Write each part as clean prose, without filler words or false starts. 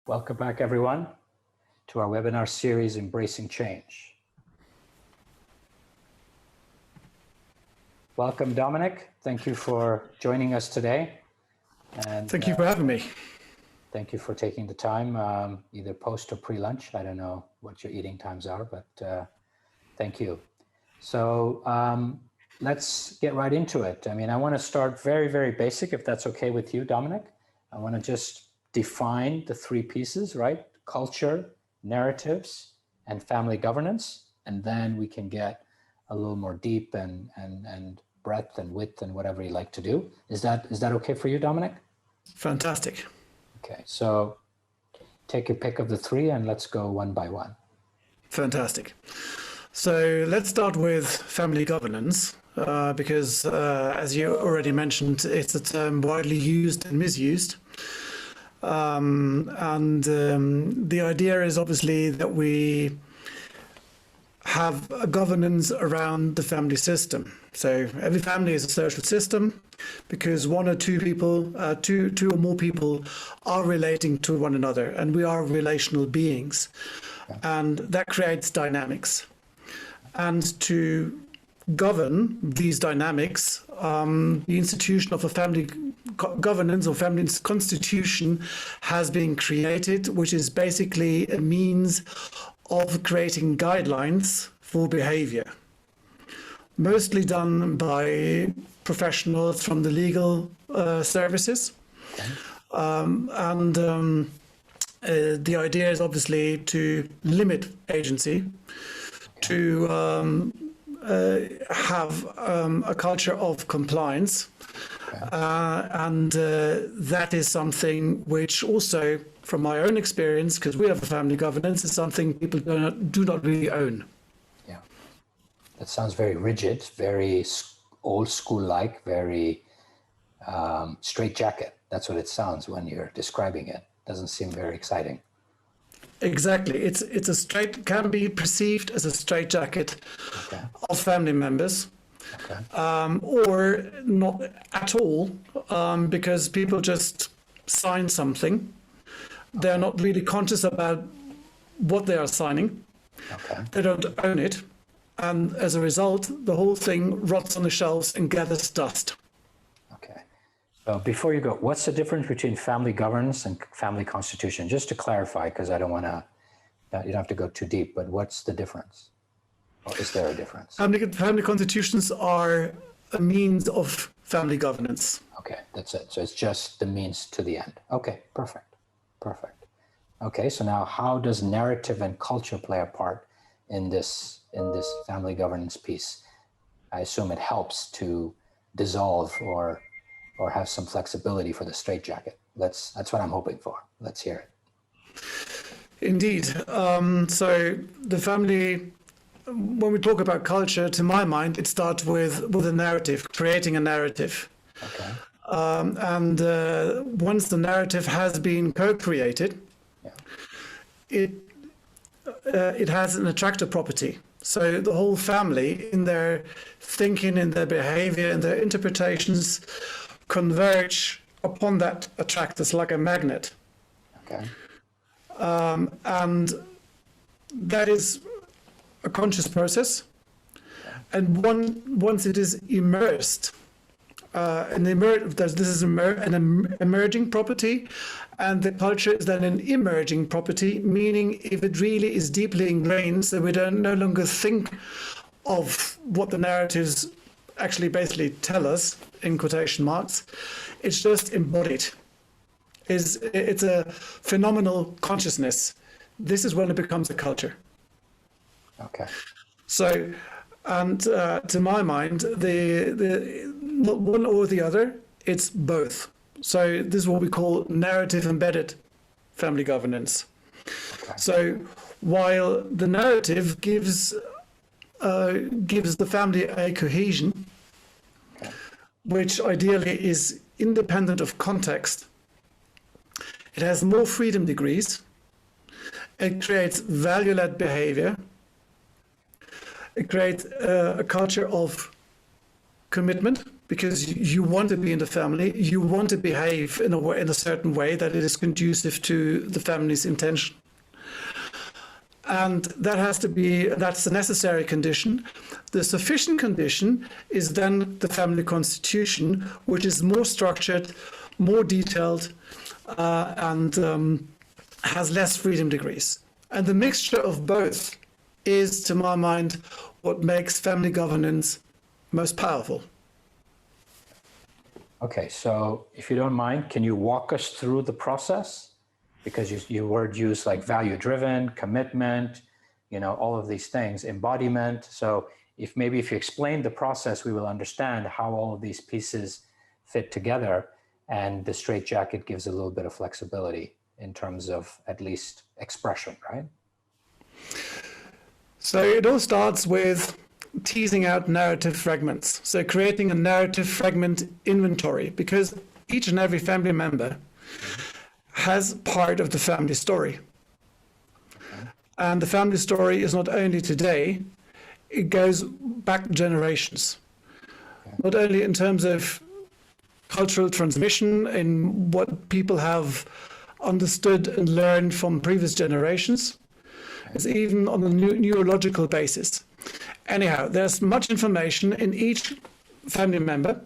Welcome back, everyone, to our webinar series, Embracing Change. Welcome, Dominik. Thank you for joining us today. And thank you for having me. Thank you for taking the time, either post or pre-lunch. I don't know what your eating times are, but thank you. So let's get right into it. I mean, I want to start very, very basic, if that's okay with you, Dominik. I want to just define the three pieces, right? Culture, narratives, and family governance. And then we can get a little more deep and breadth and width and whatever you like to do. Is that okay for you, Dominik? Fantastic. Okay, so take your pick of the three and let's go one by one. Fantastic. So let's start with family governance, because as you already mentioned, it's a term widely used and misused. The idea is obviously that we have a governance around the family system. So every family is a social system because one or two people, two or more people are relating to one another, and we are relational beings. And that creates dynamics. And to govern these dynamics, the institution of a family governance or family constitution has been created, which is basically a means of creating guidelines for behavior, mostly done by professionals from the legal services. The idea is obviously to limit agency, to have a culture of compliance. That is something which also, from my own experience, because we have a family governance, is something people do not really own. Yeah, that sounds very rigid, very old school-like, very straitjacket. That's what it sounds when you're describing it. Doesn't seem very exciting. Exactly. It's a can be perceived as a straitjacket of family members. Or not at all, because people just sign something. They're not really conscious about what they are signing. They don't own it. And as a result, the whole thing rots on the shelves and gathers dust. Okay. So before you go, what's the difference between family governance and family constitution? Just to clarify, because I don't want to, you don't have to go too deep, but what's the difference? Or is there a difference? Family constitutions are a means of family governance. Okay, that's it. So it's just the means to the end. Okay, perfect. Perfect. Okay, so now how does narrative and culture play a part in this family governance piece? I assume it helps to dissolve or have some flexibility for the straitjacket. That's what I'm hoping for. Let's hear it. Indeed. So the family, when we talk about culture, to my mind, it starts with a narrative, creating a narrative. Okay. Once the narrative has been co-created, it has an attractor property. So the whole family, in their thinking, in their behavior, in their interpretations, converge upon that attractors like a magnet. Okay. And that is a conscious process, and once it is immersed, this is an emerging property, and the culture is then an emerging property, meaning if it really is deeply ingrained, so we don't no longer think of what the narratives actually basically tell us, in quotation marks, it's just embodied. It's a phenomenal consciousness. This is when it becomes a culture. Okay. So, and to my mind, the not one or the other, it's both. So this is what we call narrative embedded family governance. Okay. So while the narrative gives the family a cohesion, which ideally is independent of context, it has more freedom degrees, it creates value-led behavior, it creates a culture of commitment, because you want to be in the family, you want to behave in a certain way that it is conducive to the family's intention. And that's a necessary condition. The sufficient condition is then the family constitution, which is more structured, more detailed, and has less freedom degrees. And the mixture of both is, to my mind, what makes family governance most powerful. Okay, so if you don't mind, can you walk us through the process? Because your word used like value-driven, commitment, all of these things, embodiment. So if you explain the process, we will understand how all of these pieces fit together, and the straitjacket gives a little bit of flexibility in terms of at least expression, right? So it all starts with teasing out narrative fragments. So creating a narrative fragment inventory, because each and every family member has part of the family story. And the family story is not only today, it goes back generations. Not only in terms of cultural transmission in what people have understood and learned from previous generations, it's even on a neurological basis. Anyhow, there's much information in each family member,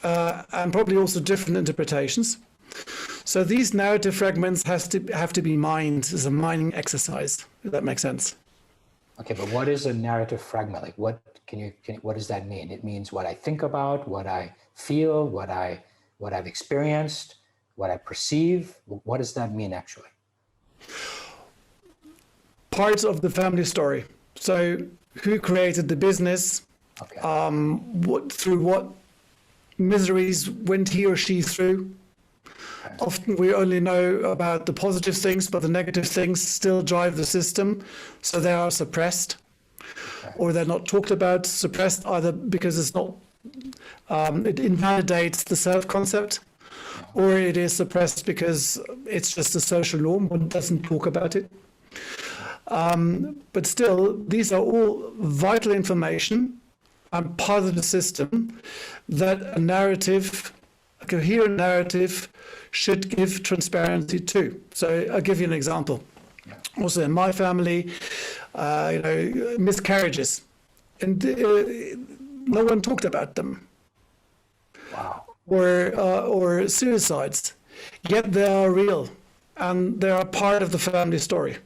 and probably also different interpretations. So these narrative fragments have to be mined as a mining exercise, if that makes sense. Okay, but what is a narrative fragment? Like what does that mean? It means what I think about, what I feel, what I've experienced, what I perceive. What does that mean actually? Parts of the family story. So who created the business? Okay. Through what miseries went he or she through? Okay. Often we only know about the positive things, but the negative things still drive the system. So they are suppressed, okay, or they're not talked about, suppressed either because it's not, it invalidates the self-concept, or it is suppressed because it's just a social norm, one doesn't talk about it. But still, these are all vital information and part of the system that a coherent narrative should give transparency to. So I'll give you an example. Also in my family, miscarriages, and no one talked about them. Wow. Or suicides, yet they are real and they are part of the family story.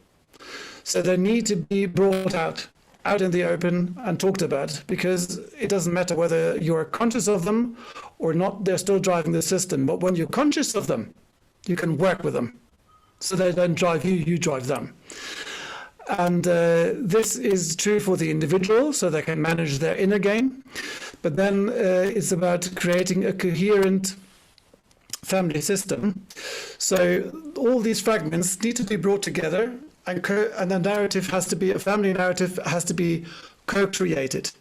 So they need to be brought out in the open and talked about, because it doesn't matter whether you're conscious of them or not, they're still driving the system. But when you're conscious of them, you can work with them. So they don't drive you, you drive them. And this is true for the individual, so they can manage their inner game. But then it's about creating a coherent family system. So all these fragments need to be brought together, and the narrative has to be, a family narrative has to be co-created.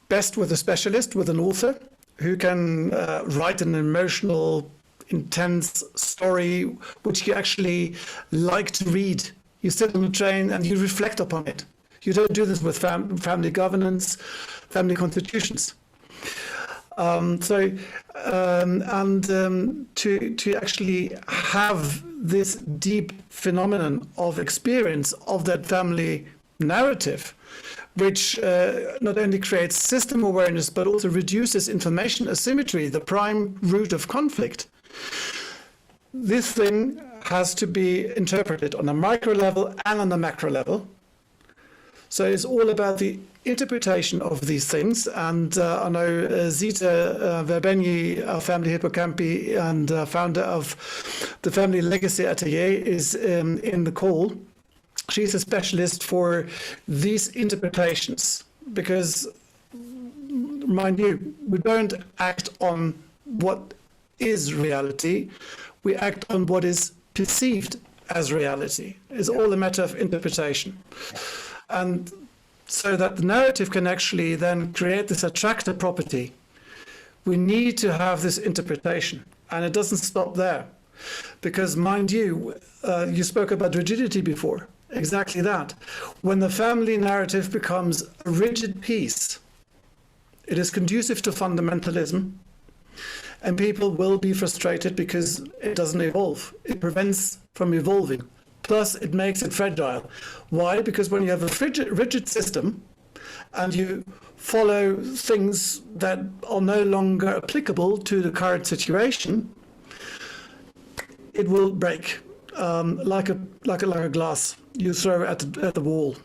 Best with a specialist, with an author, who can write an emotional, intense story, which you actually like to read. You sit on the train and you reflect upon it. You don't do this with family governance, family constitutions. To actually have this deep phenomenon of experience of that family narrative, which not only creates system awareness, but also reduces information asymmetry, the prime root of conflict. This thing has to be interpreted on a micro level and on a macro level. So it's all about the interpretation of these things. And I know Zita Verbenyi, our Family Hippocampi and founder of the Family Legacy Atelier, is in the call. She's a specialist for these interpretations, because, mind you, we don't act on what is reality, we act on what is perceived as reality. It's all a matter of interpretation. And so that the narrative can actually then create this attractor property, we need to have this interpretation. And it doesn't stop there. Because, mind you, you spoke about rigidity before. Exactly that. When the family narrative becomes a rigid piece, It is conducive to fundamentalism, and people will be frustrated because it doesn't evolve. It prevents from evolving. Plus, it makes it fragile. Why? Because when you have a rigid system and you follow things that are no longer applicable to the current situation, it will break like a glass you throw at the wall.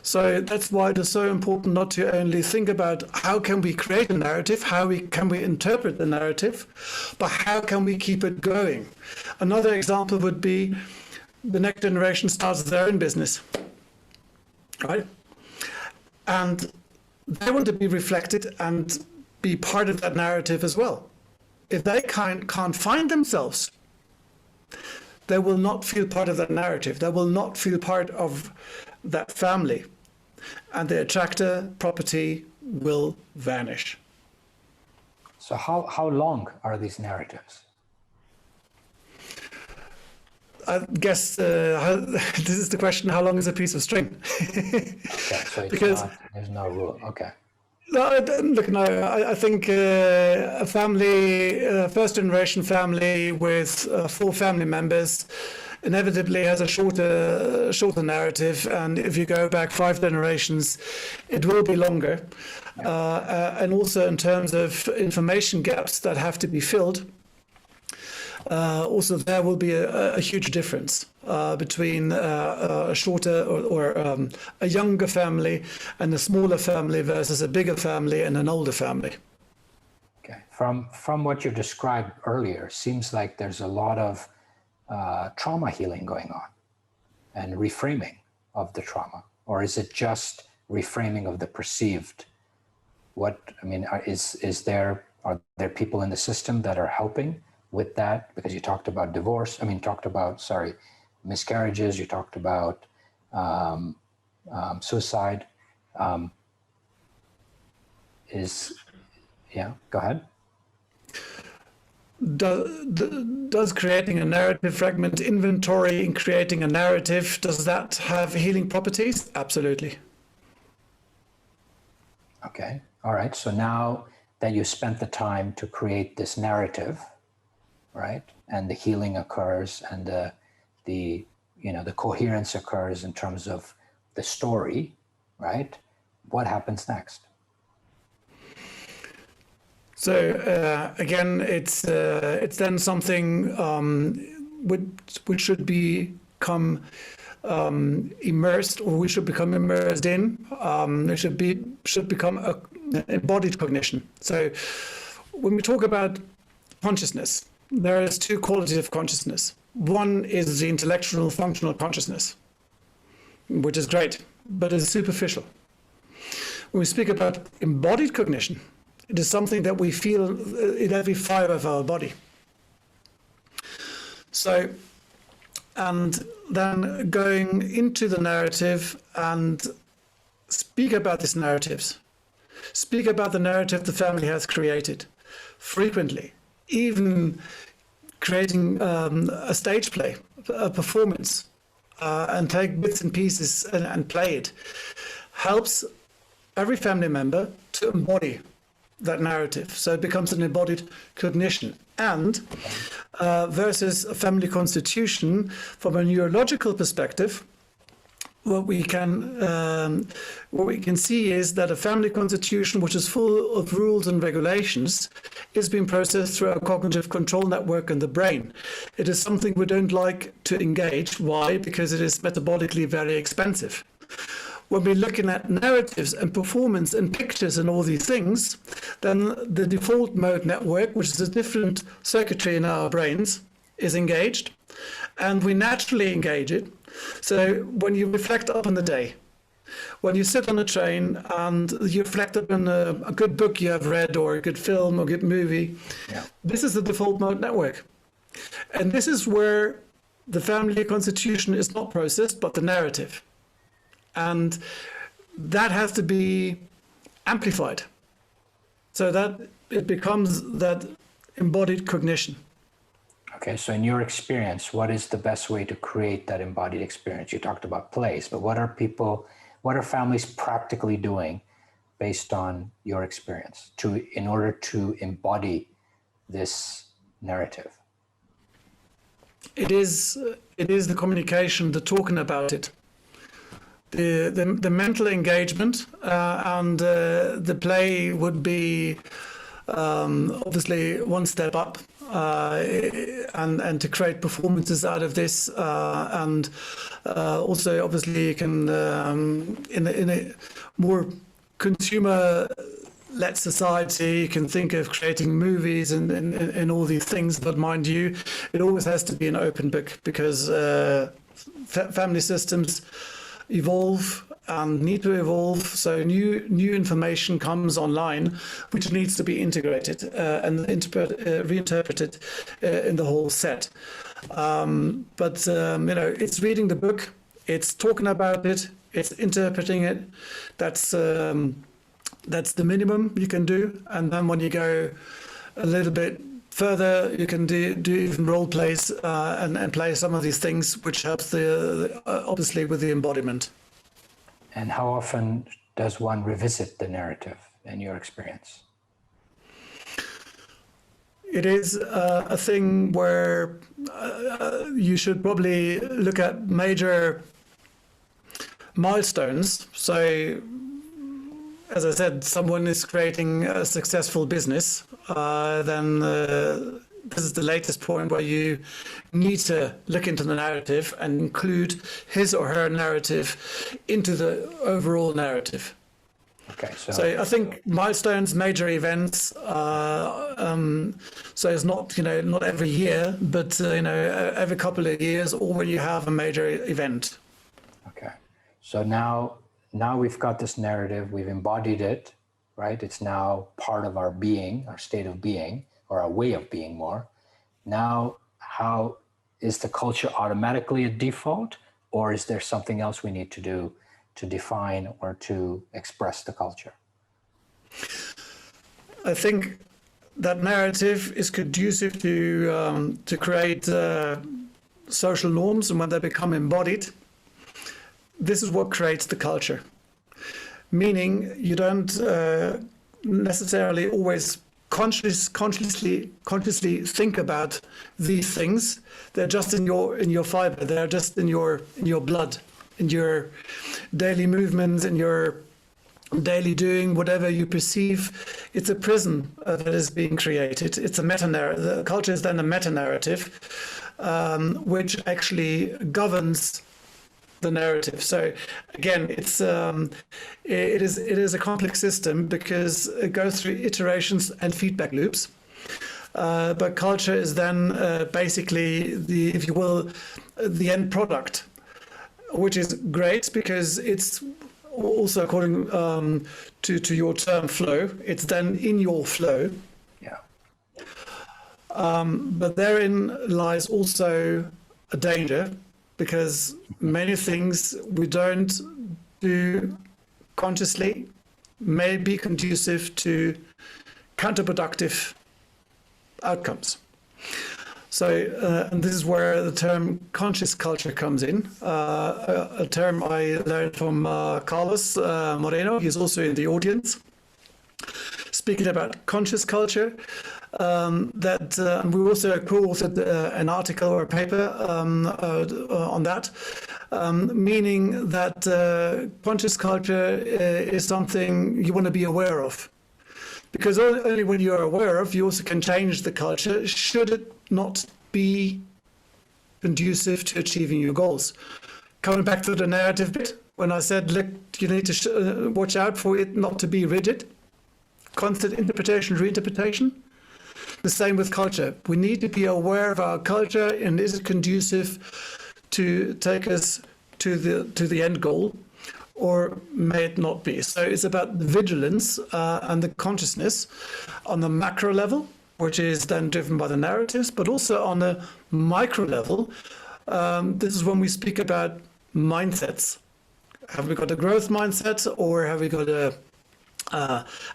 So that's why it is so important not to only think about how can we create a narrative, can we interpret the narrative, but how can we keep it going. Another example would be the next generation starts their own business, right? And they want to be reflected and be part of that narrative as well. If they can't find themselves, they will not feel part of that narrative. They will not feel part of that family. And the attractor property will vanish. So how long are these narratives? I guess this is the question, how long is a piece of string? Okay, so there's no rule. Okay. No, I think a family, first generation family with 4 family members inevitably has a shorter narrative, and if you go back 5 generations, it will be longer. And also in terms of information gaps that have to be filled, also there will be a huge difference between a shorter or a younger family and a smaller family versus a bigger family and an older family. Okay. From what you described earlier, seems like there's a lot of trauma healing going on and reframing of the trauma, or is it just reframing of the perceived? Are there people in the system that are helping with that? Because you talked about miscarriages, you talked about suicide. Go ahead. Does creating a narrative fragment inventory in creating a narrative, does that have healing properties? Absolutely. Okay. All right. So now that you spent the time to create this narrative, right, and the healing occurs and the coherence occurs in terms of the story, right? What happens next? So again, it's then something which should become immersed, or we should become immersed in. It should become an embodied cognition. So when we talk about consciousness, there is 2 qualities of consciousness. One is the intellectual functional consciousness, which is great, but it's superficial. When we speak about embodied cognition, it is something that we feel in every fibre of our body. So, and then going into the narrative and speak about these narratives. Speak about the narrative the family has created frequently, even creating a stage play, a performance, and take bits and pieces and play it, helps every family member to embody that narrative. So it becomes an embodied cognition. And versus a family constitution, from a neurological perspective, what we can see is that a family constitution, which is full of rules and regulations, is being processed through a cognitive control network in the brain. It is something we don't like to engage. Why? Because it is metabolically very expensive. When we're looking at narratives and performance and pictures and all these things, then the default mode network, which is a different circuitry in our brains, is engaged, and we naturally engage it. So when you reflect up on the day, when you sit on a train and you reflect upon a good book you have read, or a good film or a good movie, this is the default mode network. And this is where the family constitution is not processed, but the narrative. And that has to be amplified so that it becomes that embodied cognition. Okay, so in your experience, what is the best way to create that embodied experience? You talked about plays, but what are families practically doing based on your experience in order to embody this narrative? It is the communication, the talking about it, the mental engagement, and the play would be obviously one step up, and to create performances out of this, and also obviously you can in a more consumer-led society, you can think of creating movies and all these things, but mind you, it always has to be an open book, because family systems evolve and need to evolve. So new information comes online, which needs to be integrated and reinterpreted in the whole set. But it's reading the book, it's talking about it, it's interpreting it. That's the minimum you can do. And then when you go a little bit further, you can do even role plays and play some of these things, which helps obviously with the embodiment. And how often does one revisit the narrative in your experience? It is a thing where you should probably look at major milestones. So, as I said, someone is creating a successful business, then this is the latest point where you need to look into the narrative and include his or her narrative into the overall narrative. Okay, so I think milestones, major events. So it's not not every year, but every couple of years, or when you have a major event. Okay, so now we've got this narrative, we've embodied it, right? It's now part of our being, our state of being, or our way of being more. Now, how is the culture automatically a default, or is there something else we need to do to define or to express the culture? I think that narrative is conducive to create social norms, and when they become embodied, this is what creates the culture. Meaning, you don't necessarily always consciously think about these things. They're just in your fiber. They're just in your blood, in your daily movements, in your daily doing, whatever you perceive. It's a prison that is being created. It's a meta-narrative. The culture is then a meta-narrative, which actually governs the narrative. So again, it is a complex system because it goes through iterations and feedback loops. But culture is then basically if you will, the end product, which is great because it's also according to your term flow. It's then in your flow. Yeah. But therein lies also a danger, because many things we don't do consciously may be conducive to counterproductive outcomes. So, and this is where the term conscious culture comes in, a term I learned from Carlos Moreno. He's also in the audience. Speaking about conscious culture, and we also co-authored an article or a paper on that, meaning that conscious culture is something you want to be aware of. Because only when you're aware of, you also can change the culture, should it not be conducive to achieving your goals. Coming back to the narrative bit, when I said, look, you need to watch out for it not to be rigid, constant interpretation, reinterpretation. The same with culture. We need to be aware of our culture, and is it conducive to take us to the end goal, or may it not be? So it's about the vigilance and the consciousness on the macro level, which is then driven by the narratives, but also on the micro level. This is when we speak about mindsets. Have we got a growth mindset, or have we got a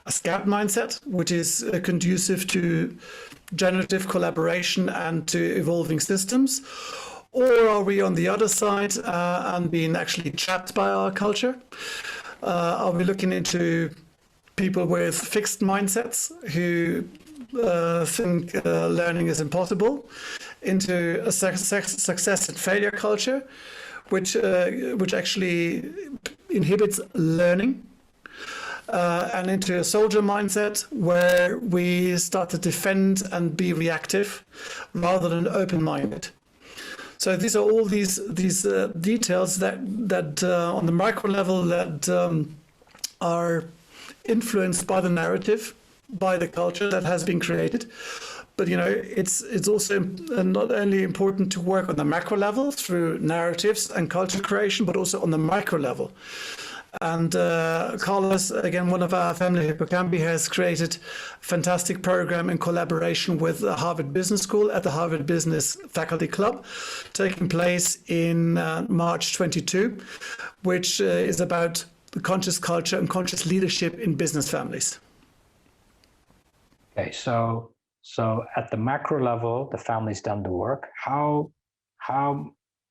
scout mindset, which is conducive to generative collaboration and to evolving systems? Or are we on the other side and being actually trapped by our culture? Are we looking into people with fixed mindsets who think learning is impossible, into a success and failure culture, which actually inhibits learning, and into a soldier mindset where we start to defend and be reactive rather than open-minded. So these are all these details that on the micro level that are influenced by the narrative, by the culture that has been created. But it's also not only important to work on the macro level through narratives and culture creation, but also on the micro level. And Carlos, again, one of our Family Hippocampi, has created a fantastic program in collaboration with the Harvard Business School at the Harvard Business Faculty Club, taking place in March 22, which is about the conscious culture and conscious leadership in business families. Okay, so at the macro level, the family's done the work. How, I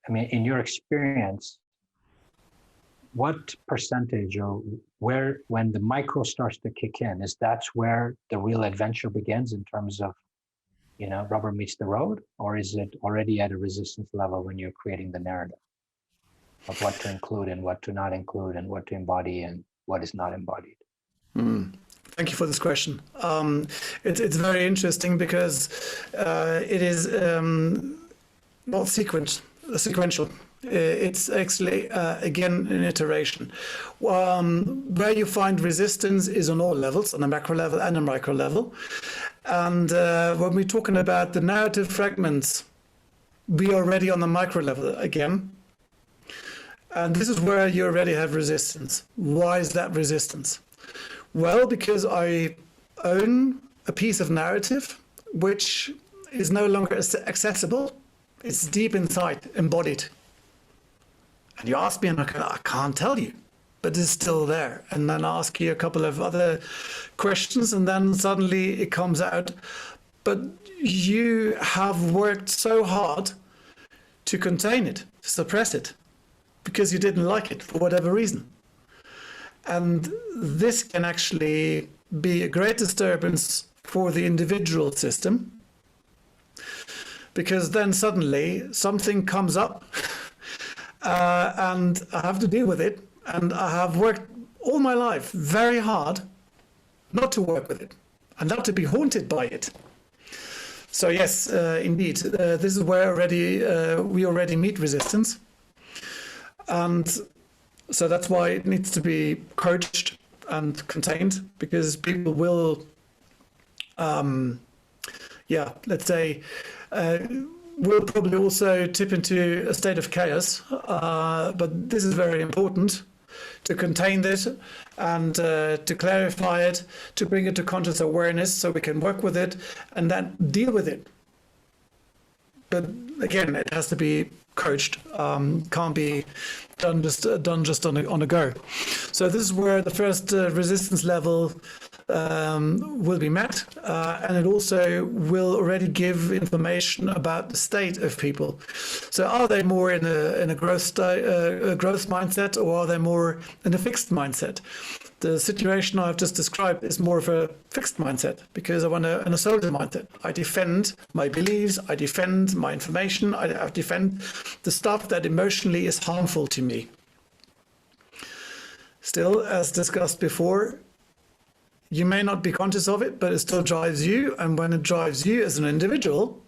mean, in your experience, what percentage or where, when the micro starts to kick in, that's where the real adventure begins in terms of, rubber meets the road? Or is it already at a resistance level when you're creating the narrative of what to include and what to not include and what to embody and what is not embodied? Thank you for this question. It's very interesting because it is not sequential. It's actually, again, an iteration. Where you find resistance is on all levels, on the macro level and the micro level. And when we're talking about the narrative fragments, we are already on the micro level again. And this is where you already have resistance. Why is that resistance? Well, because I own a piece of narrative which is no longer accessible. It's deep inside, embodied. And you ask me and I can't tell you, but it's still there. And then I ask you a couple of other questions and then suddenly it comes out. But you have worked so hard to contain it, to suppress it, because you didn't like it for whatever reason. And this can actually be a great disturbance for the individual system, because then suddenly something comes up and I have to deal with it. And I have worked all my life very hard not to work with it and not to be haunted by it. So yes, indeed, this is where we already meet resistance. And so that's why it needs to be coached and contained, because people will, let's say, will probably also tip into a state of chaos. But this is very important to contain this and to clarify it, to bring it to conscious awareness so we can work with it and then deal with it. But again, it has to be coached, can't be done just on a go. So this is where the first resistance level will be met, and it also will already give information about the state of people. So are they more in a growth mindset, or are they more in a fixed mindset? The situation I've just described is more of a fixed mindset, because I'm in a soldier mindset. I defend my beliefs, I defend my information, I defend the stuff that emotionally is harmful to me. Still, as discussed before, you may not be conscious of it, but it still drives you. And when it drives you as an individual,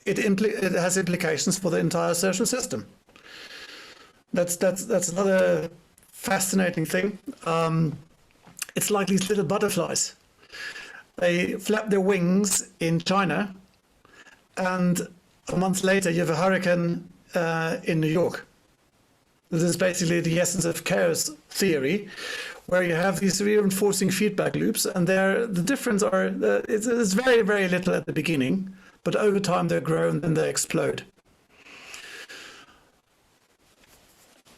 it has implications for the entire social system. That's another fascinating thing. It's like these little butterflies. They flap their wings in China, and a month later you have a hurricane in New York. This is basically the essence of chaos theory, where you have these reinforcing feedback loops, and the difference are it's very, very little at the beginning, but over time they grow and then they explode.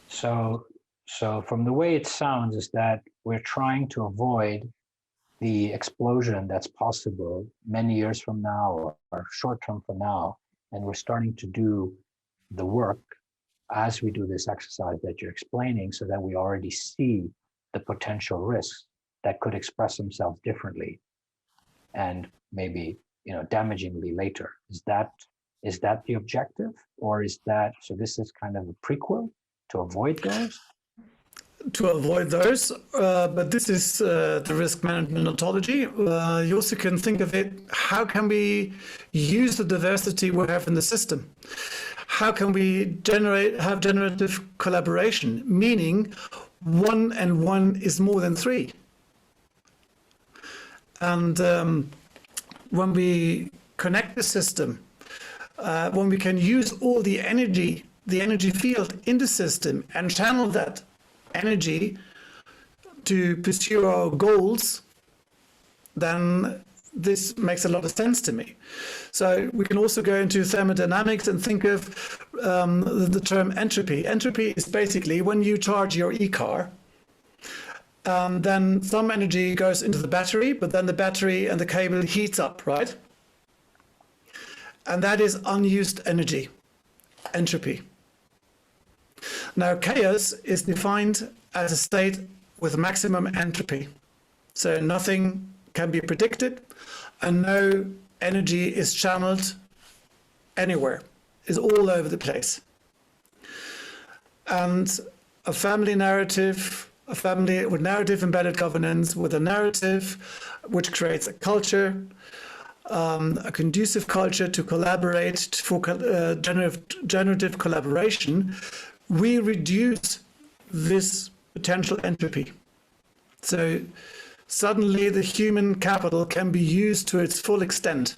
So from the way it sounds is that we're trying to avoid the explosion that's possible many years from now or short term from now, and we're starting to do the work as we do this exercise that you're explaining, so that we already see the potential risks that could express themselves differently and maybe, damagingly later. Is that the objective, or is that, so this is kind of a prequel to avoid those? To avoid those, but this is the risk management ontology. You also can think of it, how can we use the diversity we have in the system? How can we have generative collaboration, meaning 1 and 1 is more than 3? And when we connect the system, when we can use all the energy field in the system and channel that energy to pursue our goals, then this makes a lot of sense to me. So we can also go into thermodynamics and think of the term entropy. Entropy is basically when you charge your e-car, then some energy goes into the battery, but then the battery and the cable heats up, right? And that is unused energy, entropy. Now, chaos is defined as a state with maximum entropy. So nothing can be predicted and no energy is channeled anywhere. It's all over the place. And a family narrative, a family with narrative embedded governance, with a narrative which creates a culture, a conducive culture to collaborate for generative collaboration, we reduce this potential entropy. So suddenly the human capital can be used to its full extent,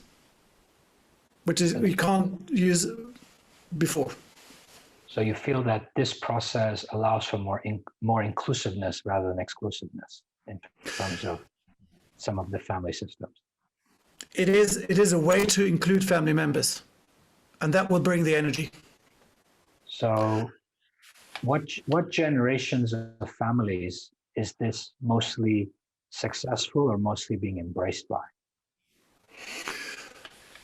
which is we can't use before. So you feel that this process allows for more inclusiveness rather than exclusiveness in terms of some of the family systems. It is a way to include family members, and that will bring the energy. So what generations of families is this mostly successful or mostly being embraced by?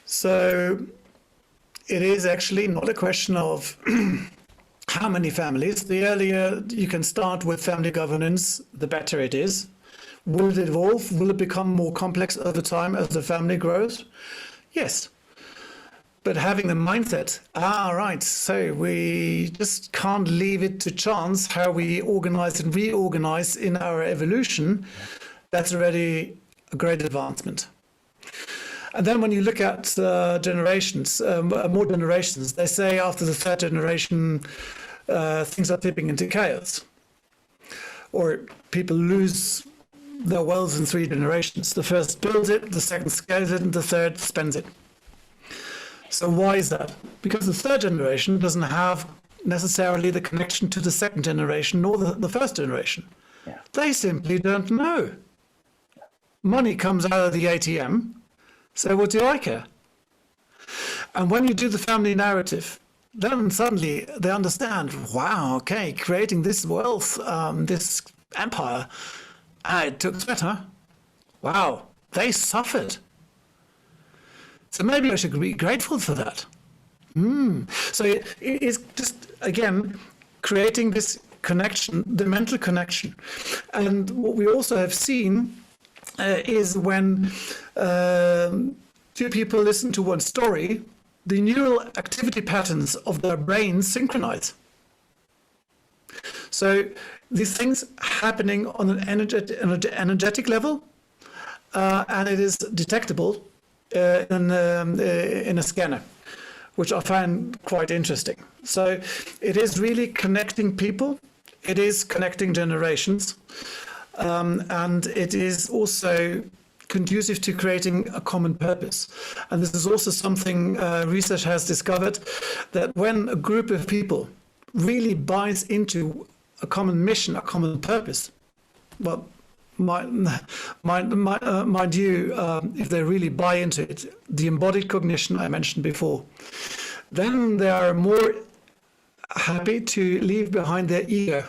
So it is actually not a question of how many families. The earlier you can start with family governance, the better it is. Will it evolve? Will it become more complex over time as the family grows? Yes. But having the mindset, right, so we just can't leave it to chance how we organize and reorganize in our evolution, that's already a great advancement. And then when you look at generations, more generations, they say after the third generation, things are tipping into chaos. Or people lose their wealth in 3 generations. The first builds it, the second scales it, and the third spends it. So why is that? Because the third generation doesn't have necessarily the connection to the second generation nor the first generation. Yeah. They simply don't know. Money comes out of the ATM, so what do I care? And when you do the family narrative, then suddenly they understand, wow, okay, creating this wealth, this empire, it took sweat, huh? Wow, they suffered. So maybe I should be grateful for that. So it is just, again, creating this connection, the mental connection. And what we also have seen is when 2 people listen to one story, the neural activity patterns of their brains synchronize. So these things happening on an energetic level, and it is detectable in a scanner, which I find quite interesting. So it is really connecting people, it is connecting generations, and it is also conducive to creating a common purpose. And this is also something research has discovered, that when a group of people really buys into a common mission, a common purpose, well, mind you, if they really buy into it, the embodied cognition I mentioned before, then they are more happy to leave behind their ego.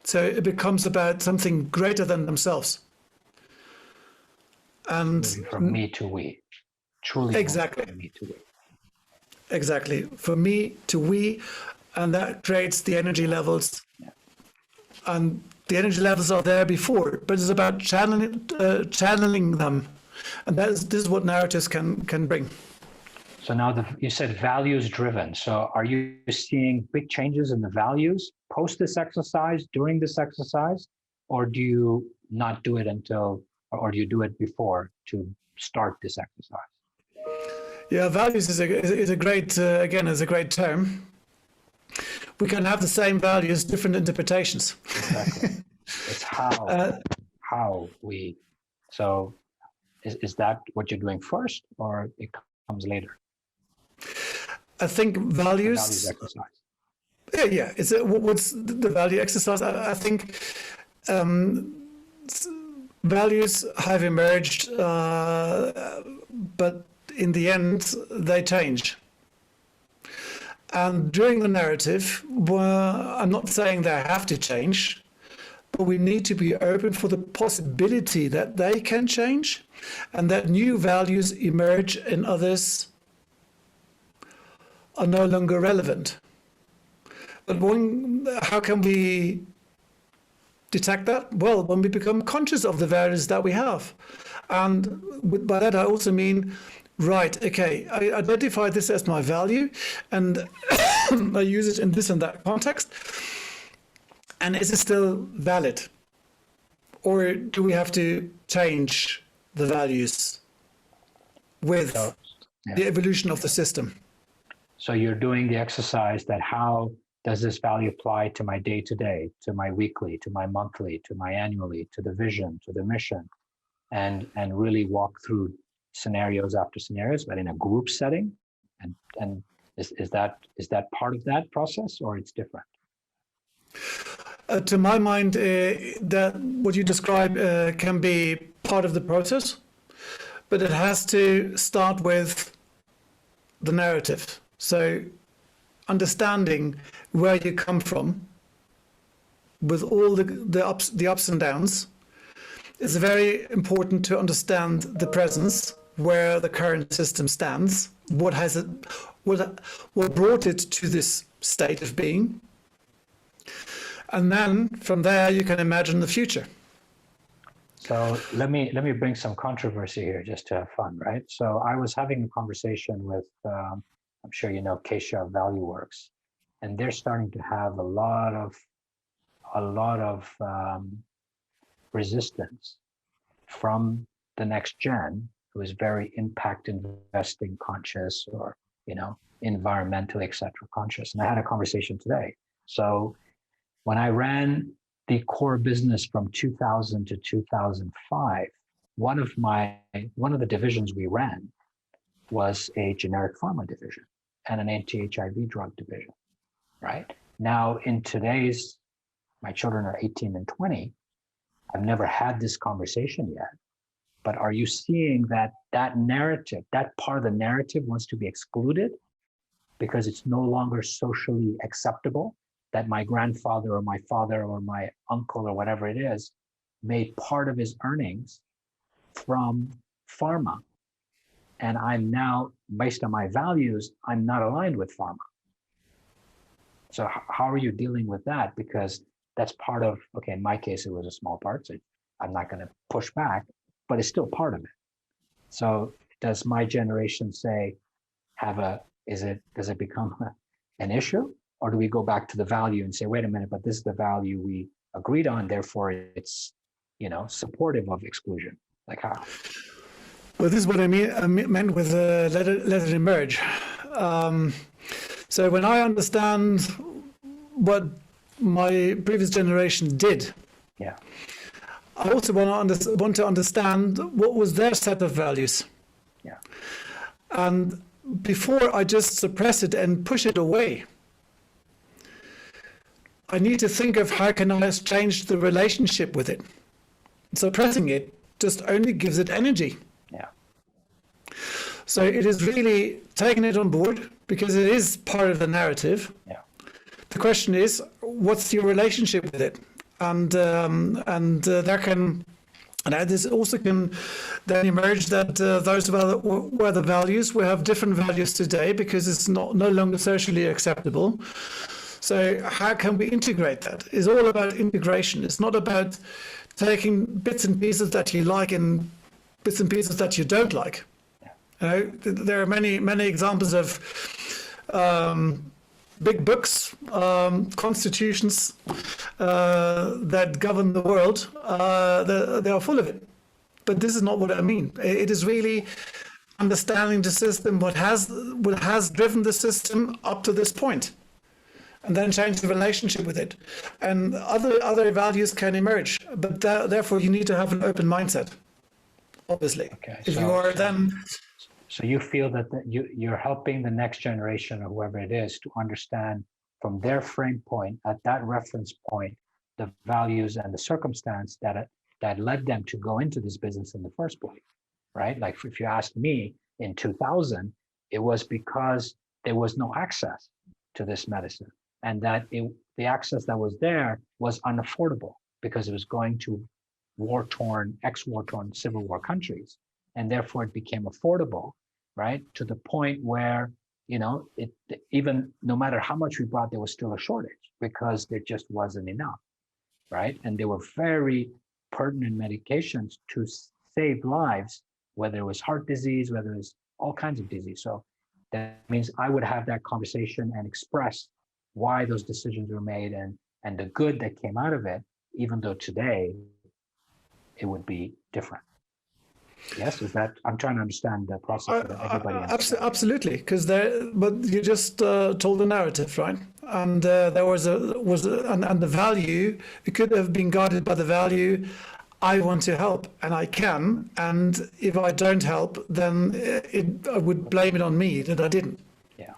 So it becomes about something greater than themselves. And from me to we, truly. Exactly. From me to we. Exactly. From me to we, and that creates the energy levels and the energy levels are there before, but it's about channeling them, and this is what narratives can bring. So now you said values driven. So are you seeing big changes in the values post this exercise, during this exercise, or do you not do it until, or do you do it before to start this exercise? Yeah, values is a great again, is a great term. We can have the same values, different interpretations. Exactly. It's how we. So is that what you're doing first, or it comes later? I think values. The values exercise. Yeah. It's what's the value exercise? I think values have emerged, but in the end, they change. And during the narrative, I'm not saying they have to change, but we need to be open for the possibility that they can change and that new values emerge and others are no longer relevant. But how can we detect that? Well, when we become conscious of the values that we have. And by that, I also mean, right, okay, I identify this as my value and I use it in this and that context. And is it still valid? Or do we have to change the values with the evolution of the system? So you're doing the exercise that how does this value apply to my day-to-day, to my weekly, to my monthly, to my annually, to the vision, to the mission, and really walk through scenarios after scenarios, but in a group setting? And is that part of that process, or it's different? To my mind, that what you describe can be part of the process, but it has to start with the narrative. So understanding where you come from with all the ups and downs, it's very important to understand the presence, where the current system stands, what brought it to this state of being. And then from there, you can imagine the future. So let me bring some controversy here just to have fun, right? So I was having a conversation with, I'm sure you know Keisha of Value Works, and they're starting to have a lot of resistance from the next gen, who is very impact investing conscious, or environmentally, etc. conscious. And I had a conversation today. So when I ran the core business from 2000 to 2005, one of the divisions we ran was a generic pharma division and an anti-HIV drug division, right? Now in today's, my children are 18 and 20. I've never had this conversation yet, but are you seeing that narrative, that part of the narrative wants to be excluded because it's no longer socially acceptable, that my grandfather or my father or my uncle or whatever it is made part of his earnings from pharma, and I'm now, based on my values, I'm not aligned with pharma? So how are you dealing with that? Because that's part of, okay, in my case, it was a small part, so I'm not going to push back, but it's still part of it. So does my generation say, does it become an issue? Or do we go back to the value and say, wait a minute, but this is the value we agreed on, therefore it's, supportive of exclusion? Like how? Well, this is what I meant with let it emerge. So when I understand what my previous generation did, yeah, I also want to understand what was their set of values. Yeah. And before I just suppress it and push it away, I need to think of how can I change the relationship with it. Suppressing it just only gives it energy. Yeah. So it is really taking it on board because it is part of the narrative. Yeah. The question is, what's your relationship with it? And this also can then emerge that those were the values, we have different values today because it's no longer socially acceptable. So how can we integrate that? It's all about integration. It's not about taking bits and pieces that you like and bits and pieces that you don't like. You know, there are many examples of big books, constitutions that govern the world. They are full of it. But this is not what I mean. It is really understanding the system, what has driven the system up to this point, and then change the relationship with it. And other values can emerge, but therefore you need to have an open mindset, obviously. Okay, if you are then... So you feel that you're helping the next generation or whoever it is to understand from their frame point, at that reference point, the values and the circumstance that led them to go into this business in the first place, right? Like if you asked me in 2000, it was because there was no access to this medicine, and that the access that was there was unaffordable because it was going to ex-war torn civil war countries. And therefore it became affordable, right? To the point where, even no matter how much we bought, there was still a shortage because there just wasn't enough, right? And there were very pertinent medications to save lives, whether it was heart disease, whether it was all kinds of disease. So that means I would have that conversation and express why those decisions were made and the good that came out of it, even though today it would be different. Yes, is that I'm trying to understand the process that everybody understands. Absolutely, but you just told the narrative, right? And there was and the value. It could have been guided by the value. I want to help, and I can. And if I don't help, then I would blame it on me that I didn't. Yeah.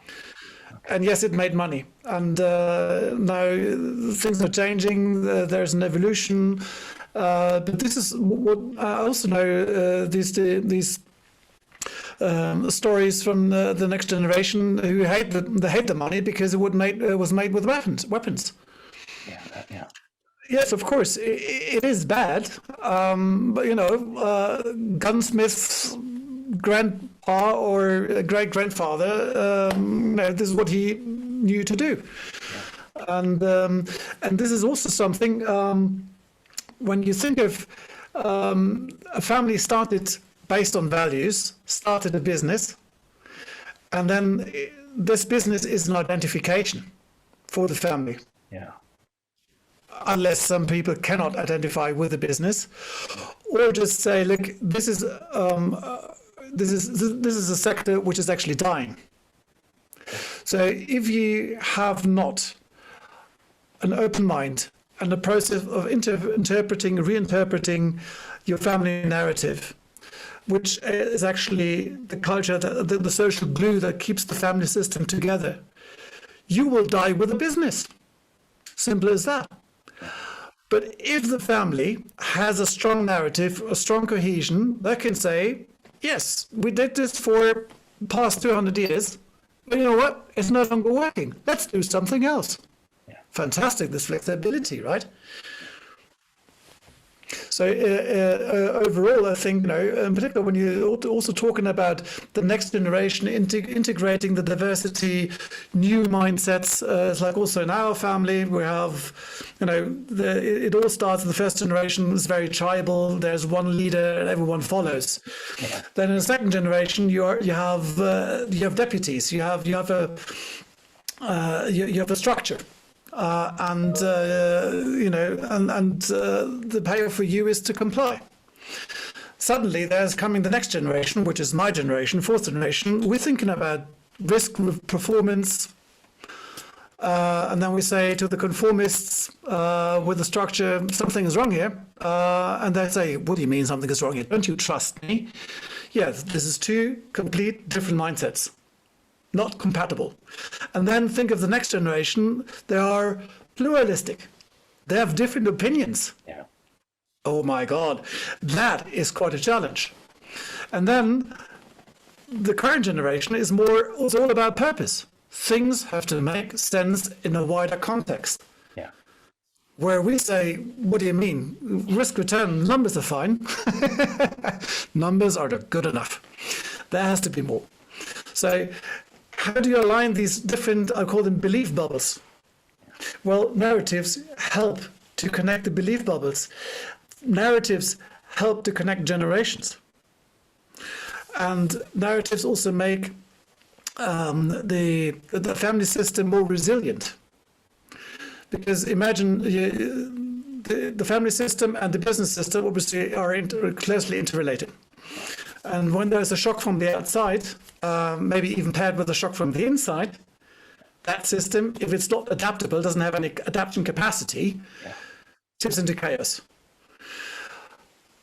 Okay. And yes, it made money. And now things are changing. There's an evolution. But this is what I also know. These stories from the next generation who hate the money because it was made with weapons. Yeah. Yes, of course, it is bad. But gunsmith's grandpa or great grandfather, this is what he knew to do, yeah. And this is also something. When you think of a family started based on values, started a business, and then this business is an identification for the family. Yeah. Unless some people cannot identify with the business, or just say, look, this is a sector which is actually dying. So if you have not an open mind and the process of reinterpreting your family narrative, which is actually the culture, the social glue that keeps the family system together, you will die with a business. Simple as that. But if the family has a strong narrative, a strong cohesion, they can say, yes, we did this for the past 200 years, but you know what? It's no longer working. Let's do something else. Fantastic, this flexibility, right? So overall, I think, in particular, when you're also talking about the next generation, integrating the diversity, new mindsets, it's like also in our family, we have, it all starts in the first generation, it's very tribal, there's one leader and everyone follows. Yeah. Then in the second generation, you have deputies, you have a structure. The payoff for you is to comply. Suddenly, there's coming the next generation, which is my generation, fourth generation. We're thinking about risk performance, and then we say to the conformists with the structure, something is wrong here, and they say, "What do you mean something is wrong here? Don't you trust me?" Yes, this is two complete different mindsets. Not compatible. And then think of the next generation. They are pluralistic. They have different opinions. Yeah. Oh my God, that is quite a challenge. And then the current generation is all about purpose. Things have to make sense in a wider context. Yeah. Where we say, what do you mean? Risk return, numbers are fine. Numbers are good enough. There has to be more. So how do you align these different, I call them belief bubbles? Well, narratives help to connect the belief bubbles. Narratives help to connect generations. And narratives also make the family system more resilient. Because imagine the family system and the business system obviously are closely interrelated. And when there's a shock from the outside, maybe even paired with a shock from the inside, that system, if it's not adaptable, doesn't have any adaptation capacity, tips into chaos.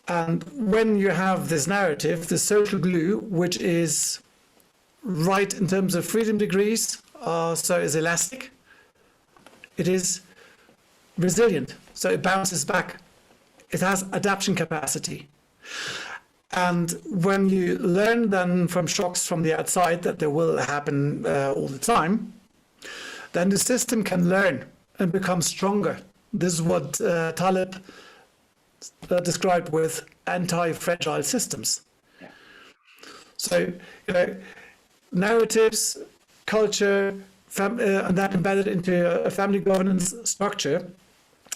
And when you have this narrative, this social glue, which is right in terms of freedom degrees, so is elastic, it is resilient, so it bounces back. It has adaptation capacity. And when you learn then from shocks from the outside that they will happen all the time, then the system can learn and become stronger. This is what Taleb described with anti-fragile systems. Yeah. So, narratives, culture, and that embedded into a family governance structure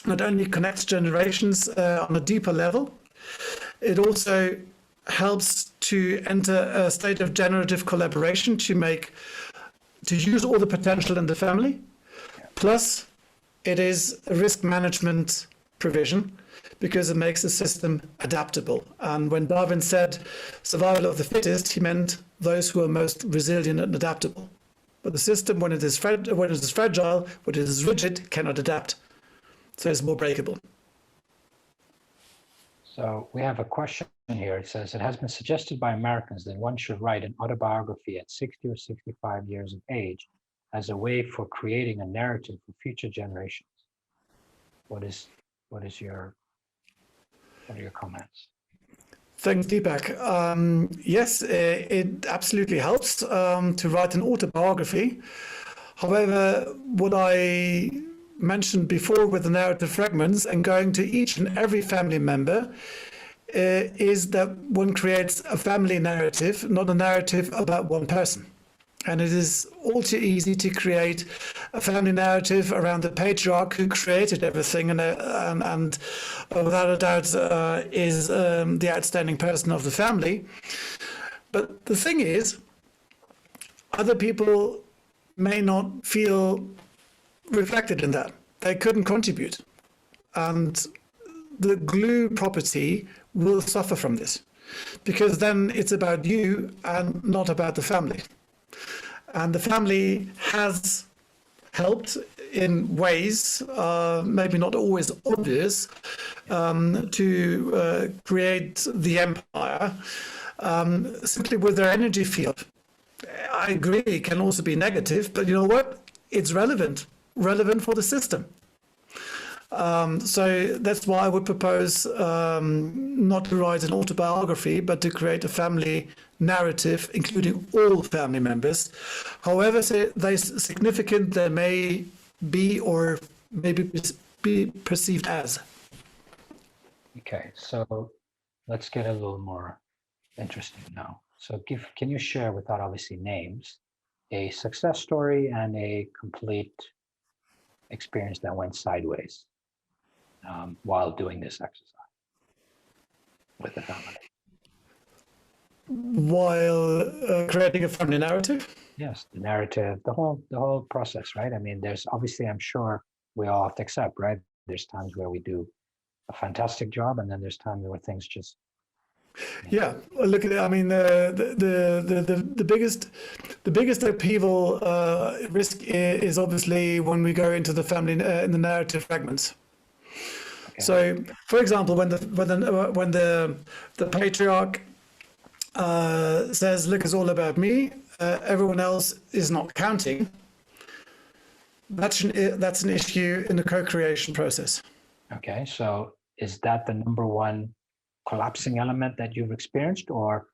not only connects generations on a deeper level, it also helps to enter a state of generative collaboration to use all the potential in the family. Plus, it is a risk management provision because it makes the system adaptable. And when Darwin said survival of the fittest, he meant those who are most resilient and adaptable. But the system, when it is fragile, when it is rigid, cannot adapt. So it's more breakable. So we have a question here. It says, it has been suggested by Americans that one should write an autobiography at 60 or 65 years of age as a way for creating a narrative for future generations. What are your comments? Thanks, Deepak. Yes, it absolutely helps to write an autobiography. However, what I mentioned before with the narrative fragments and going to each and every family member is that one creates a family narrative, not a narrative about one person. And it is all too easy to create a family narrative around the patriarch who created everything and without a doubt is the outstanding person of the family. But the thing is, other people may not feel reflected in that. They couldn't contribute. And the glue property will suffer from this because then it's about you and not about the family. And the family has helped in ways, maybe not always obvious, to create the empire simply with their energy field. I agree, it can also be negative, but you know what? It's relevant for the system. So that's why I would propose not to write an autobiography, but to create a family narrative, including all family members. However they're significant they may be or maybe be perceived as. Okay, so let's get a little more interesting now. So can you share, without obviously names, a success story and a complete experience that went sideways while doing this exercise with the family? While creating a family narrative? Yes, the narrative, the whole process, right? I mean, there's obviously, I'm sure we all have to accept, right? There's times where we do a fantastic job, and then there's times where things just. Yeah, look at it. I mean, the biggest upheaval risk is obviously when we go into the family in the narrative fragments. Okay. So, for example, when the patriarch says, "Look, it's all about me. Everyone else is not counting." That's an issue in the co-creation process. Okay, so is that the number one collapsing element that you've experienced, or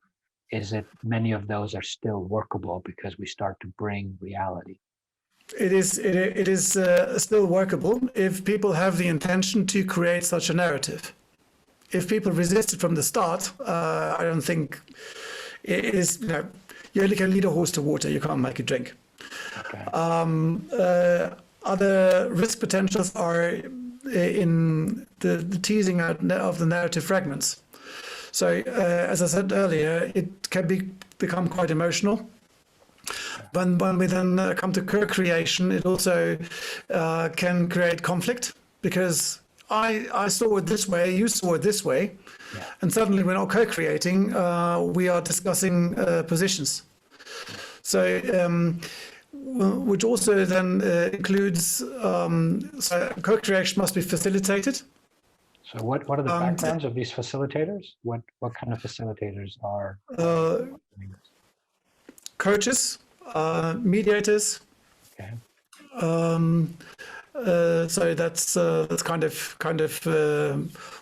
is it many of those are still workable because we start to bring reality? It is still workable if people have the intention to create such a narrative. If people resist it from the start, I don't think it is. You only can lead a horse to water. You can't make it drink. Okay. other risk potentials are in the teasing out of the narrative fragments. So, as I said earlier, it can become quite emotional. When we then come to co-creation, it also can create conflict, because I saw it this way, you saw it this way, and suddenly we're not co-creating, we are discussing positions. So, which also then includes, so co-creation must be facilitated. So what are the backgrounds of these facilitators? What kind of facilitators are coaches, mediators. Okay. So that's kind of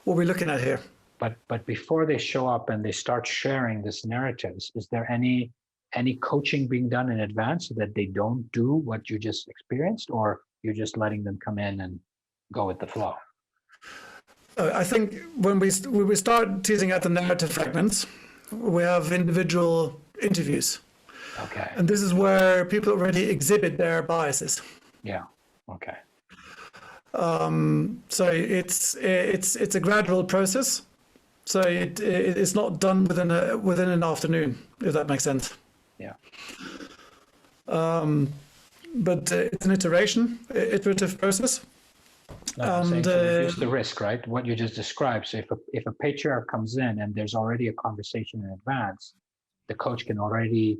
what we're looking at here. But before they show up and they start sharing this narratives, is there any coaching being done in advance so that they don't do what you just experienced, or you're just letting them come in and go with the flow? I think when we start teasing out the narrative fragments, we have individual interviews. Okay. And this is where people already exhibit their biases. Yeah. Okay. So it's a gradual process. So it's not done within an afternoon, if that makes sense. Yeah. But it's an iterative process. No, and to reduce the risk, right? What you just described. So if a patriarch comes in and there's already a conversation in advance, the coach can already,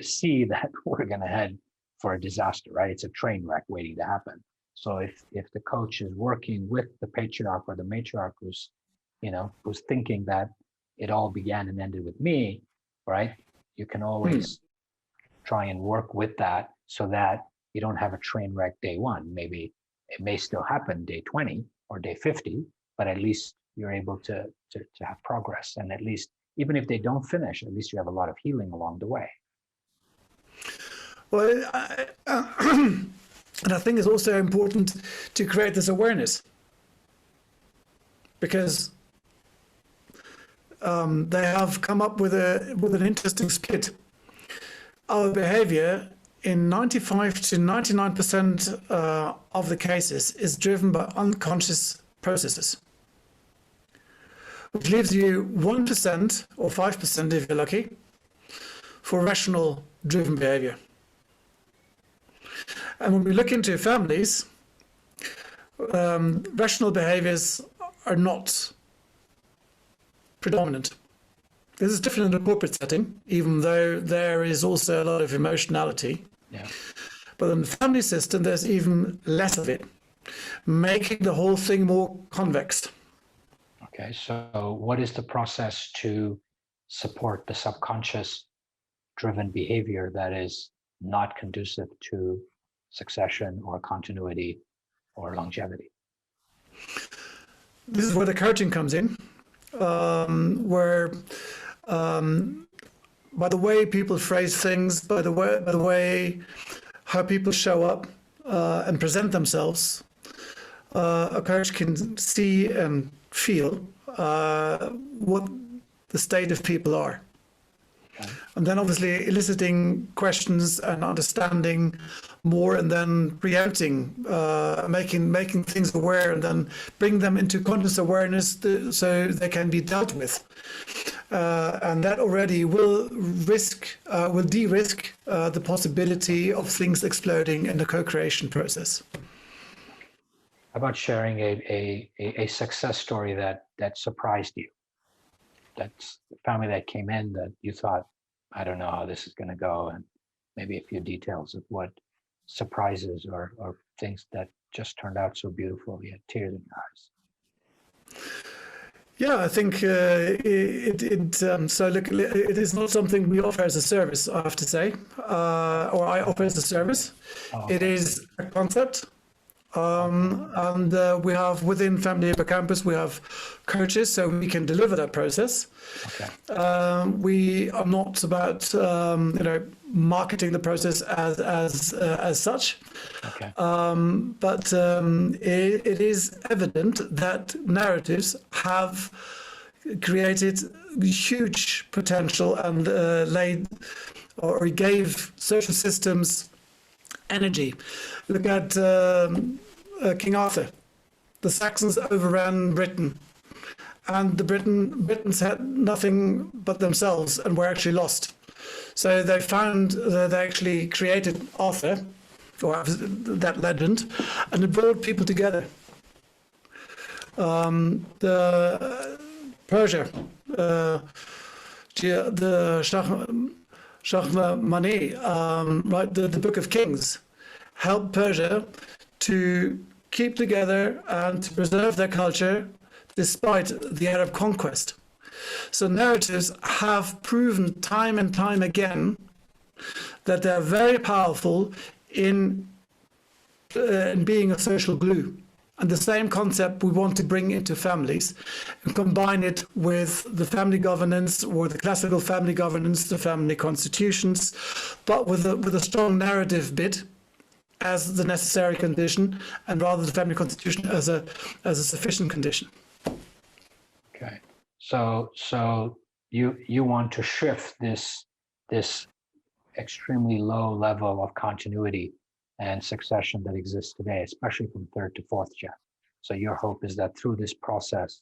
see that we're going to head for a disaster, right? It's a train wreck waiting to happen. So if the coach is working with the patriarch or the matriarch who's thinking that it all began and ended with me, right? You can always try and work with that so that you don't have a train wreck day one. Maybe it may still happen day 20 or day 50, but at least you're able to have progress. And at least, even if they don't finish, at least you have a lot of healing along the way. Well, and I think it's also important to create this awareness, because they have come up with an interesting split. Our behavior in 95 to 99% of the cases is driven by unconscious processes, which leaves you 1% or 5%, if you're lucky, for rational driven behavior. And when we look into families, rational behaviors are not predominant. This is different in a corporate setting, even though there is also a lot of emotionality. Yeah. But in the family system, there's even less of it, making the whole thing more convex. Okay, so what is the process to support the subconscious driven behavior that is not conducive to succession or continuity or longevity? This is where the coaching comes in, where by the way people phrase things, by the way how people show up and present themselves, a coach can see and feel what the state of people are. Okay. And then obviously eliciting questions and understanding more, and then preempting, making things aware, and then bring them into conscious awareness so they can be dealt with. And that already will de-risk the possibility of things exploding in the co-creation process. How about sharing a success story that surprised you? That's the family that came in that you thought, I don't know how this is going to go, and maybe a few details of what surprises or things that just turned out so beautiful. You had tears in your eyes. Yeah, I think so look, it is not something we offer as a service, I have to say, or I offer as a service. Oh, okay. It is a concept. And we have within Family Hippocampus, we have coaches, so we can deliver that process. Okay. We are not about marketing the process as such. Okay. But it is evident that narratives have created huge potential and laid or gave social systems energy. Look at King Arthur. The Saxons overran Britain, and the Britons had nothing but themselves and were actually lost. So they found that they actually created Arthur, or that legend, and it brought people together. The Persia, the Shahnameh, right, the Book of Kings, helped Persia to keep together and to preserve their culture despite the Arab conquest. So narratives have proven time and time again that they're very powerful in being a social glue. And the same concept we want to bring into families and combine it with the family governance, or the classical family governance, the family constitutions, but with a strong narrative bit as the necessary condition, and rather the family constitution as a sufficient condition. Okay, so you want to shift this extremely low level of continuity and succession that exists today, especially from third to fourth gen. So your hope is that through this process,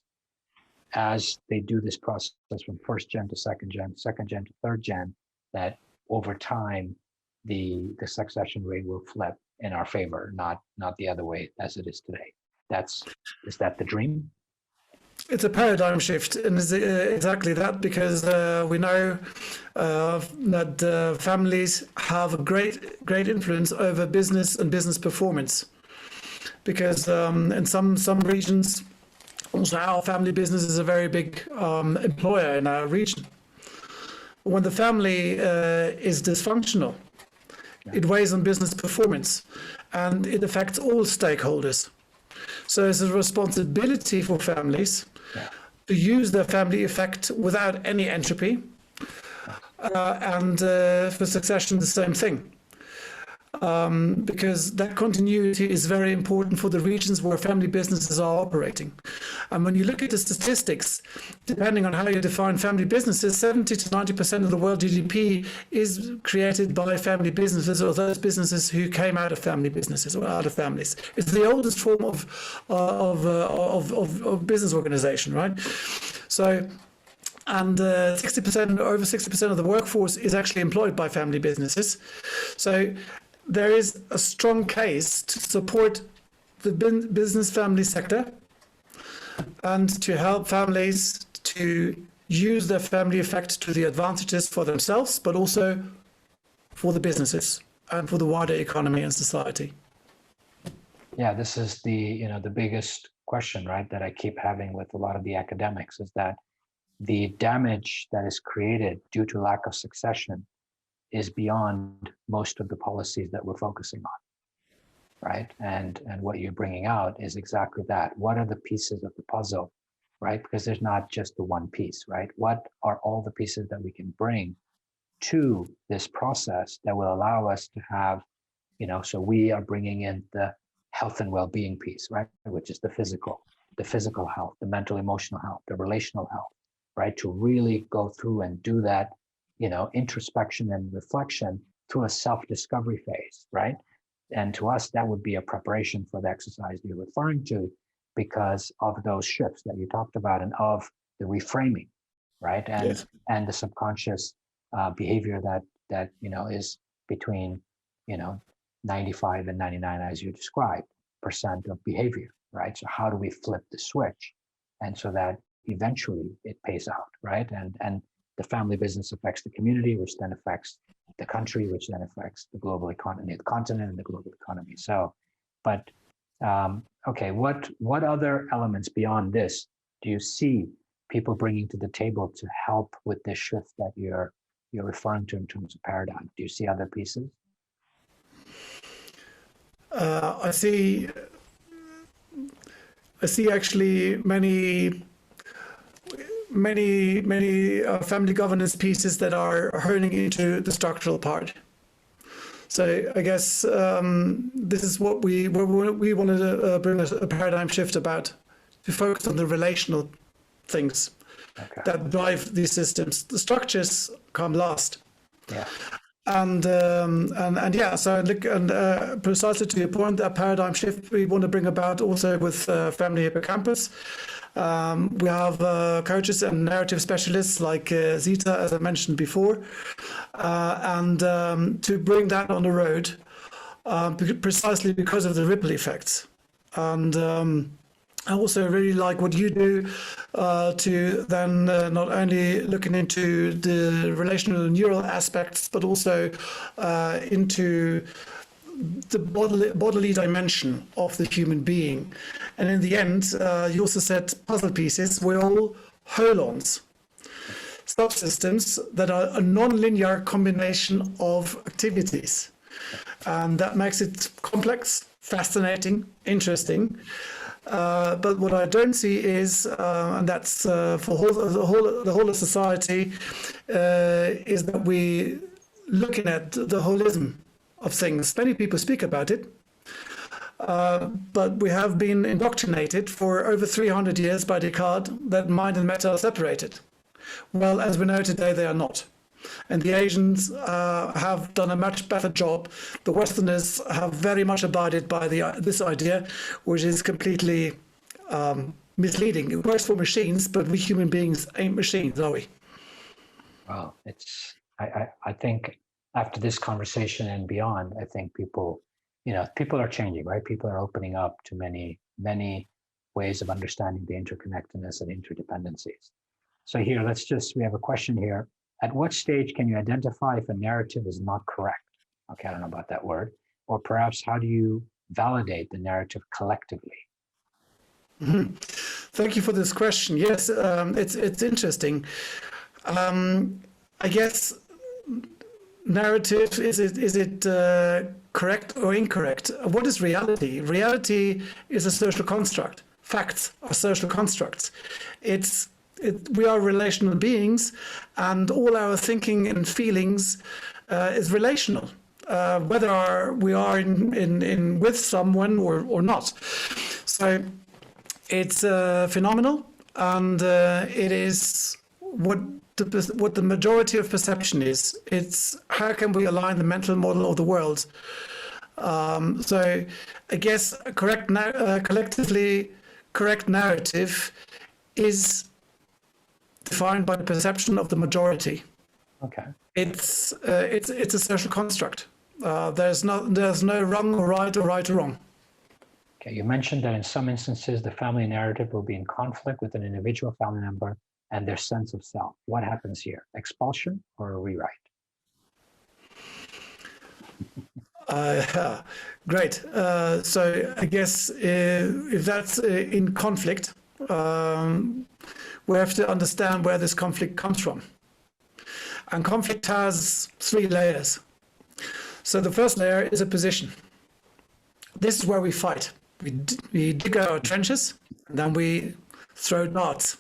as they do this process from first gen to second gen to third gen, that over time the succession rate will flip in our favor, not the other way as it is today. Is that the dream? It's a paradigm shift, and it's exactly that, because we know that families have a great influence over business and business performance. Because in some regions, also our family business is a very big employer in our region. When the family is dysfunctional, it weighs on business performance, and it affects all stakeholders. So it's a responsibility for families to use their family effect without any entropy, and for succession, the same thing. Because that continuity is very important for the regions where family businesses are operating. And when you look at the statistics, depending on how you define family businesses, 70 to 90% of the world GDP is created by family businesses, or those businesses who came out of family businesses or out of families. It's the oldest form of business organization, right? So, and 60%, over 60% of the workforce is actually employed by family businesses. So there is a strong case to support the business family sector and to help families to use their family effect to the advantages for themselves, but also for the businesses and for the wider economy and society. Yeah, this is the biggest question, right, that I keep having with a lot of the academics, is that the damage that is created due to lack of succession is beyond most of the policies that we're focusing on, right? And what you're bringing out is exactly that. What are the pieces of the puzzle, right? Because there's not just the one piece, right? What are all the pieces that we can bring to this process that will allow us to have, so we are bringing in the health and well-being piece, right? Which is the physical health, the mental, emotional health, the relational health, right? To really go through and do that, introspection and reflection through a self-discovery phase, right? And to us, that would be a preparation for the exercise you're referring to, because of those shifts that you talked about and of the reframing, right? And yes. And the subconscious behavior that is between 95 and 99, as you described, percent of behavior, right? So how do we flip the switch, and so that eventually it pays out, right? And the family business affects the community, which then affects the country, which then affects the global economy, the continent, and the global economy. So, but okay, what other elements beyond this do you see people bringing to the table to help with this shift that you're referring to in terms of paradigm? Do you see other pieces? I see actually many family governance pieces that are honing into the structural part. So I guess this is what we wanted to bring a paradigm shift about, to focus on the relational things that drive these systems. The structures come last. Yeah. And yeah, so look, and precisely to your point, that paradigm shift we want to bring about also with Family Hippocampus. We have coaches and narrative specialists like Zita, as I mentioned before, and to bring that on the road, precisely because of the ripple effects. And I also really like what you do to then not only looking into the relational and neural aspects, but also into the bodily dimension of the human being. And in the end, you also said puzzle pieces, we're all holons, subsystems that are a non-linear combination of activities. And that makes it complex, fascinating, interesting. But what I don't see is, and that's for the whole of society, is that we looking at the holism of things. Many people speak about it, but we have been indoctrinated for over 300 years by Descartes that mind and matter are separated. Well, as we know today, they are not. And the Asians have done a much better job. The Westerners have very much abided by this idea, which is completely misleading. It works for machines, but we human beings ain't machines, are we? Well, I think after this conversation and beyond, I think people are changing, right? People are opening up to many, many ways of understanding the interconnectedness and interdependencies. So here, we have a question here. At what stage can you identify if a narrative is not correct? Okay, I don't know about that word. Or perhaps how do you validate the narrative collectively? Mm-hmm. Thank you for this question. Yes, it's interesting. I guess narrative, is it correct or incorrect? What is reality? Reality is a social construct. Facts are social constructs. We are relational beings, and all our thinking and feelings is relational, whether we are in with someone or not. So it's phenomenal, and it is what the majority of perception is. It's how can we align the mental model of the world. So I guess a collectively correct narrative is defined by the perception of the majority. Okay. It's a social construct. There's no wrong or right or wrong. Okay. You mentioned that in some instances the family narrative will be in conflict with an individual family member and their sense of self. What happens here? Expulsion or a rewrite? Great. So I guess if that's in conflict, we have to understand where this conflict comes from. And conflict has 3 layers. So the first layer is a position. This is where we fight. We dig our trenches, and then we throw darts.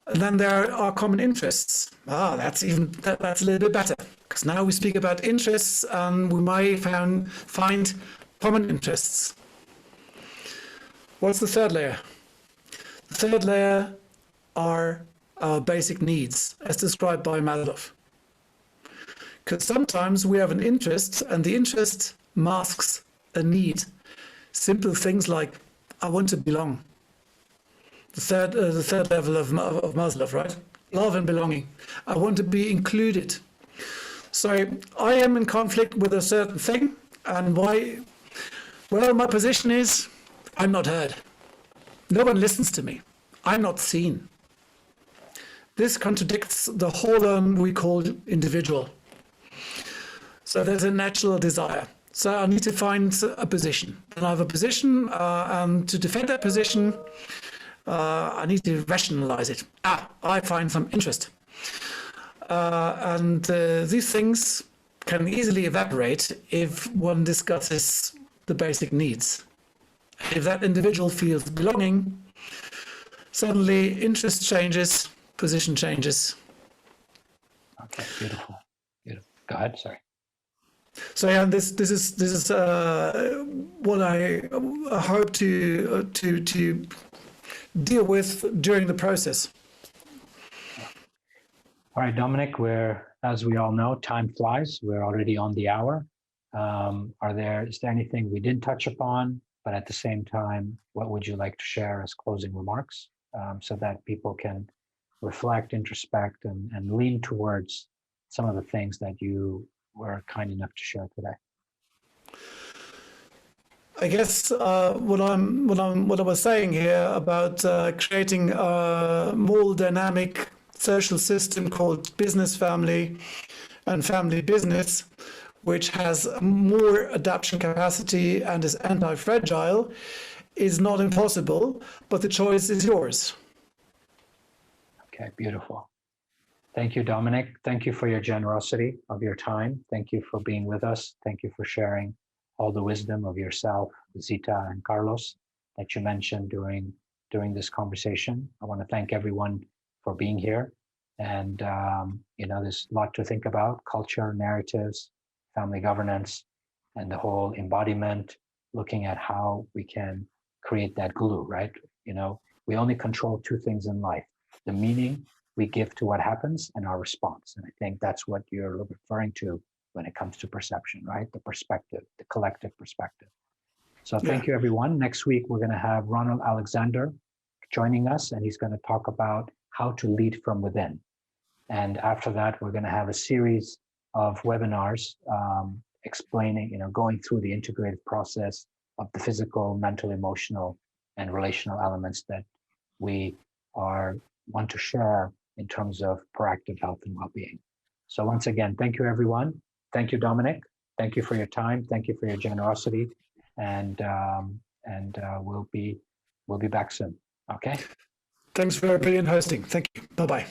And then there are common interests. That's a little bit better, because now we speak about interests, and we might find common interests. What's the third layer? The third layer are our basic needs, as described by Maslow. Because sometimes we have an interest, and the interest masks a need. Simple things like, I want to belong. The third level of Maslow, right? Love and belonging. I want to be included. So I am in conflict with a certain thing, and why? Well, my position is, I'm not heard. No one listens to me. I'm not seen. This contradicts the whole we call individual. So there's a natural desire. So I need to find a position. And I have a position, and to defend that position, I need to rationalize it. I find some interest. And these things can easily evaporate if one discusses the basic needs. If that individual feels belonging, suddenly interest changes, position changes. Okay, beautiful. Go ahead, sorry. So yeah, this is what I hope to deal with during the process. All right, Dominic, as we all know, time flies. We're already on the hour. Is there anything we didn't touch upon, but at the same time, what would you like to share as closing remarks, so that people can reflect, introspect, and lean towards some of the things that you were kind enough to share today? I guess what I was saying here about creating a more dynamic social system called business family and family business, which has more adaptation capacity and is anti-fragile, is not impossible, but the choice is yours. Okay, beautiful. Thank you, Dominic. Thank you for your generosity of your time. Thank you for being with us. Thank you for sharing all the wisdom of yourself, Zita and Carlos, that you mentioned during this conversation. I want to thank everyone for being here. And there's a lot to think about: culture, narratives, family governance, and the whole embodiment, looking at how we can create that glue, right? We only control two things in life: the meaning we give to what happens and our response. And I think that's what you're referring to when it comes to perception, right? The perspective, the collective perspective. So thank you, everyone. Next week, we're going to have Ronald Alexander joining us, and he's going to talk about how to lead from within. And after that, we're going to have a series of webinars explaining, going through the integrated process of the physical, mental, emotional, and relational elements that we want to share in terms of proactive health and well-being. So once again, thank you, everyone. Thank you, Dominic. Thank you for your time. Thank you for your generosity. And we'll be back soon. Okay. Thanks for a brilliant hosting. Thank you. Bye-bye.